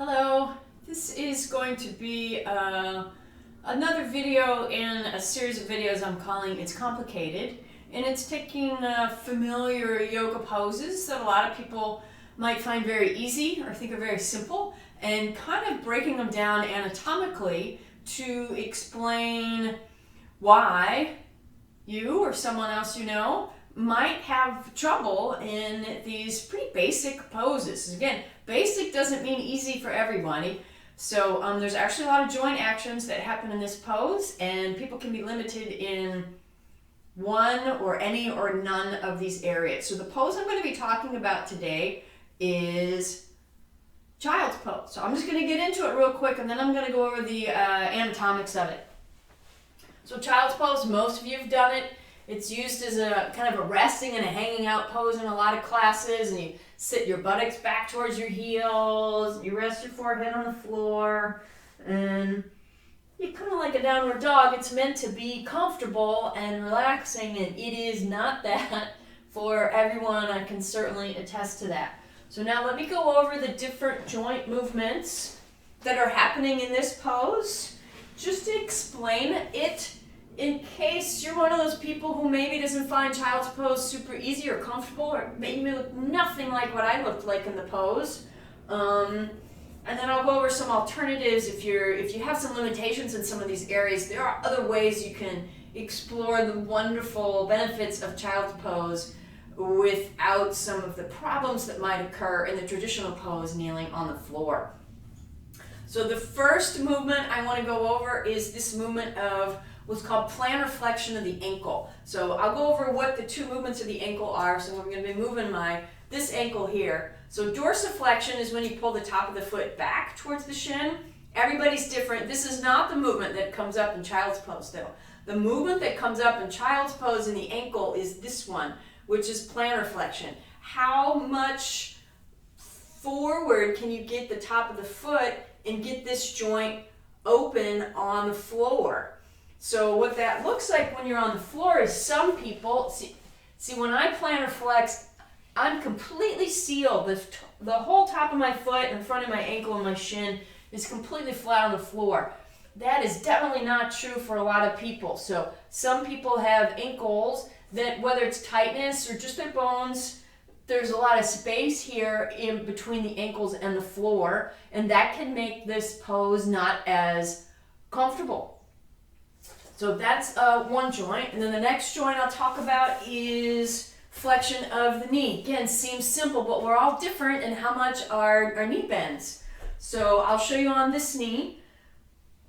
Hello, this is going to be another video in a series of videos I'm calling It's Complicated, and it's taking familiar yoga poses that a lot of people might find very easy or think are very simple and kind of breaking them down anatomically to explain why you or someone else you know might have trouble in these pretty basic poses. Again, basic doesn't mean easy for everybody. So there's actually a lot of joint actions that happen in this pose, and people can be limited in one or any or none of these areas. So the pose I'm going to be talking about today is child's pose. So I'm just going to get into it real quick, and then I'm going to go over the anatomics of it. So child's pose, most of you have done it. It's used as a kind of a resting and a hanging out pose in a lot of classes, and you sit your buttocks back towards your heels, you rest your forehead on the floor, and you kind of like a downward dog. It's meant to be comfortable and relaxing, and it is not that for everyone. I can certainly attest to that. So now let me go over the different joint movements that are happening in this pose, just to explain it in case you're one of those people who maybe doesn't find child's pose super easy or comfortable, or maybe look nothing like what I looked like in the pose. And then I'll go over some alternatives. If you have some limitations in some of these areas, there are other ways you can explore the wonderful benefits of child's pose without some of the problems that might occur in the traditional pose, kneeling on the floor. So the first movement I want to go over is this movement of what's called plantar flexion of the ankle. So I'll go over what the two movements of the ankle are. So I'm going to be moving this ankle here. So dorsiflexion is when you pull the top of the foot back towards the shin. Everybody's different. This is not the movement that comes up in child's pose though. The movement that comes up in child's pose in the ankle is this one, which is plantar flexion. How much forward can you get the top of the foot and get this joint open on the floor? So what that looks like when you're on the floor is some people, see when I plantar flex, I'm completely sealed. The whole top of my foot and the front of my ankle and my shin is completely flat on the floor. That is definitely not true for a lot of people. So some people have ankles that, whether it's tightness or just their bones, there's a lot of space here in between the ankles and the floor, and that can make this pose not as comfortable. So that's one joint. And then the next joint I'll talk about is flexion of the knee. Again, seems simple, but we're all different in how much our knee bends. So I'll show you on this knee.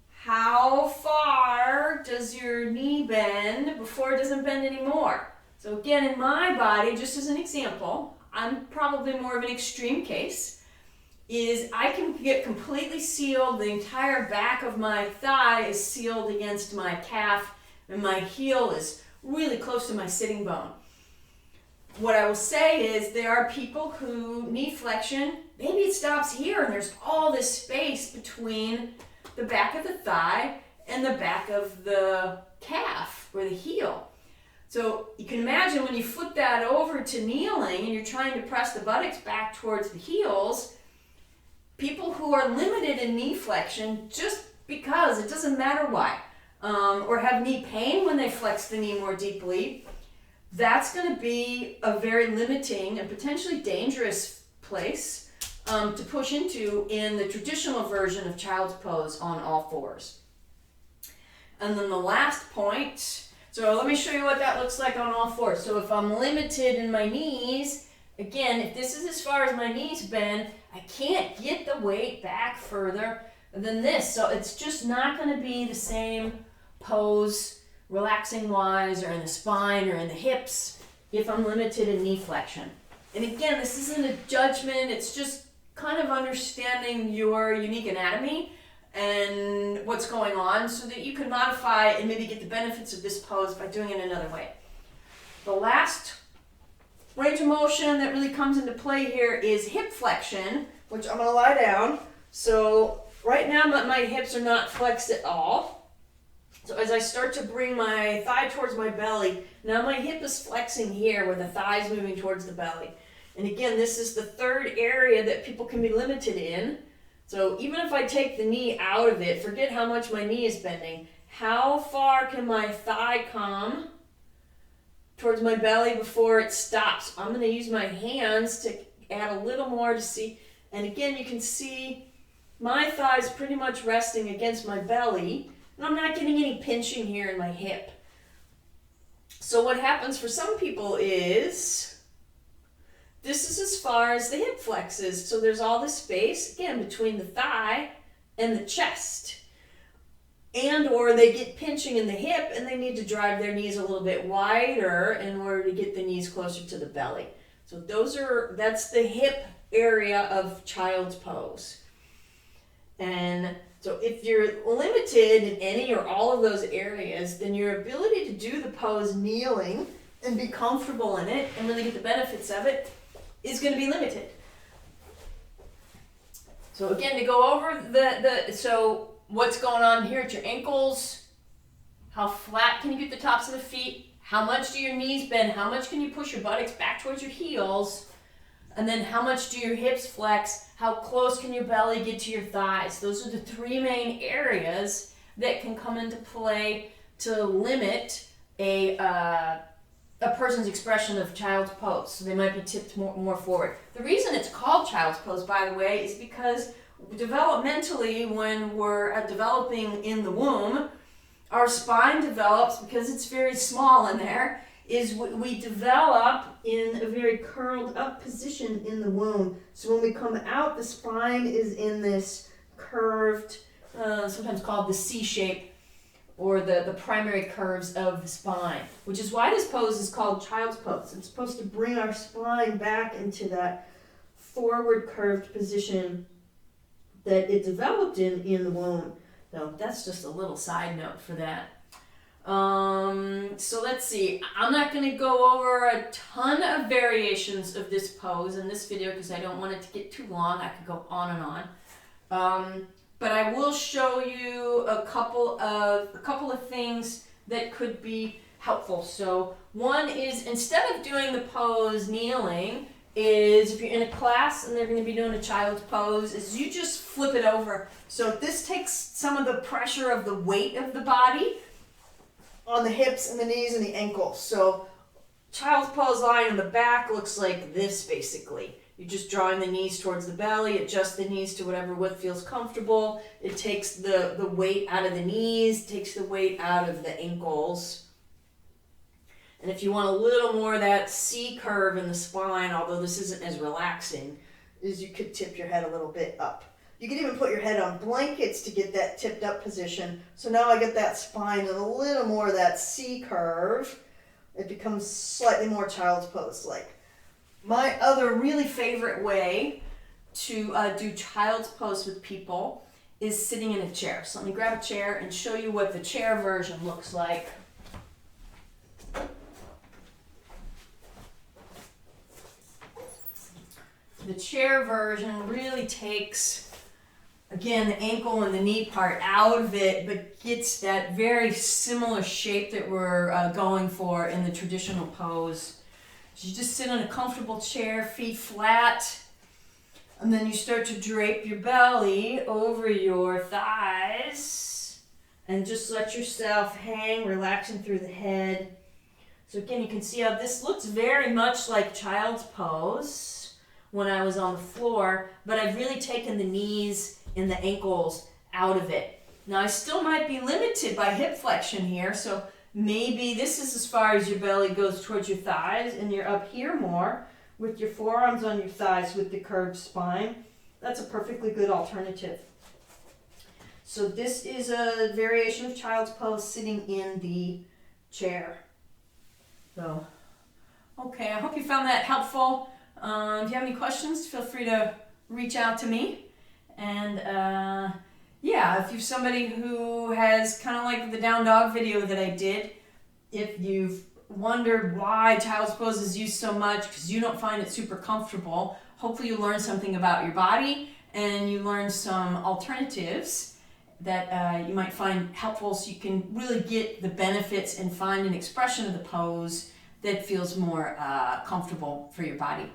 How far does your knee bend before it doesn't bend anymore? So again, in my body, just as an example, I'm probably more of an extreme case, is I can get completely sealed. The entire back of my thigh is sealed against my calf, and my heel is really close to my sitting bone. What I will say is there are people who knee flexion, maybe it stops here and there's all this space between the back of the thigh and the back of the calf or the heel. So you can imagine when you flip that over to kneeling and you're trying to press the buttocks back towards the heels, people who are limited in knee flexion just because, it doesn't matter why, or have knee pain when they flex the knee more deeply, that's going to be a very limiting and potentially dangerous place to push into in the traditional version of child's pose on all fours. And then the last point, so let me show you what that looks like on all fours. So if I'm limited in my knees, again, if this is as far as my knees bend, I can't get the weight back further than this. So it's just not going to be the same pose relaxing wise or in the spine or in the hips if I'm limited in knee flexion. And again, this isn't a judgment. It's just kind of understanding your unique anatomy and what's going on so that you can modify and maybe get the benefits of this pose by doing it another way. The last range of motion that really comes into play here is hip flexion, which I'm going to lie down. So right now my hips are not flexed at all. So as I start to bring my thigh towards my belly, now my hip is flexing here where the thigh is moving towards the belly. And again, this is the third area that people can be limited in. So even if I take the knee out of it, forget how much my knee is bending. How far can my thigh come towards my belly before it stops? I'm going to use my hands to add a little more to see. And again, you can see my thigh is pretty much resting against my belly. And I'm not getting any pinching here in my hip. So what happens for some people is, this is as far as the hip flexes. So there's all this space, again, between the thigh and the chest. And or they get pinching in the hip and they need to drive their knees a little bit wider in order to get the knees closer to the belly. So that's the hip area of child's pose. And so if you're limited in any or all of those areas, then your ability to do the pose kneeling and be comfortable in it and really get the benefits of it is going to be limited. So again, to go over so what's going on here at your ankles, how flat can you get the tops of the feet, how much do your knees bend, how much can you push your buttocks back towards your heels, and then how much do your hips flex, how close can your belly get to your thighs. Those are the three main areas that can come into play to limit a person's expression of child's pose. So they might be tipped more forward. The reason it's called child's pose, by the way, is because developmentally, when we're developing in the womb, our spine develops, because it's very small in there, is we develop in a very curled up position in the womb. So when we come out, the spine is in this curved, sometimes called the C shape, or the primary curves of the spine, which is why this pose is called child's pose. It's supposed to bring our spine back into that forward curved position that it developed in the womb. So that's just a little side note for that. So let's see. I'm not going to go over a ton of variations of this pose in this video because I don't want it to get too long. I could go on and on. But I will show you a couple of things that could be helpful. So one is, instead of doing the pose kneeling, is if you're in a class and they're going to be doing a child's pose, is you just flip it over. So this takes some of the pressure of the weight of the body on the hips and the knees and the ankles. So child's pose lying on the back looks like this basically. You're just drawing the knees towards the belly, adjust the knees to whatever width feels comfortable. It takes the weight out of the knees, takes the weight out of the ankles. And if you want a little more of that C curve in the spine, although this isn't as relaxing, is you could tip your head a little bit up. You could even put your head on blankets to get that tipped up position. So now I get that spine and a little more of that C curve. It becomes slightly more child's pose like. My other really favorite way to do child's pose with people is sitting in a chair. So let me grab a chair and show you what the chair version looks like. The chair version really takes, again, the ankle and the knee part out of it, but gets that very similar shape that we're going for in the traditional pose. So you just sit in a comfortable chair, feet flat, and then you start to drape your belly over your thighs and just let yourself hang, relaxing through the head. So again, you can see how this looks very much like child's pose when I was on the floor, but I've really taken the knees and the ankles out of it. Now I still might be limited by hip flexion here, so maybe this is as far as your belly goes towards your thighs and you're up here more with your forearms on your thighs with the curved spine. That's a perfectly good alternative. So this is a variation of child's pose sitting in the chair. So, okay, I hope you found that helpful. If you have any questions, feel free to reach out to me. And yeah, if you're somebody who has kind of like the down dog video that I did, if you've wondered why child's pose is used so much because you don't find it super comfortable, hopefully you learn something about your body and you learn some alternatives that you might find helpful so you can really get the benefits and find an expression of the pose that feels more comfortable for your body.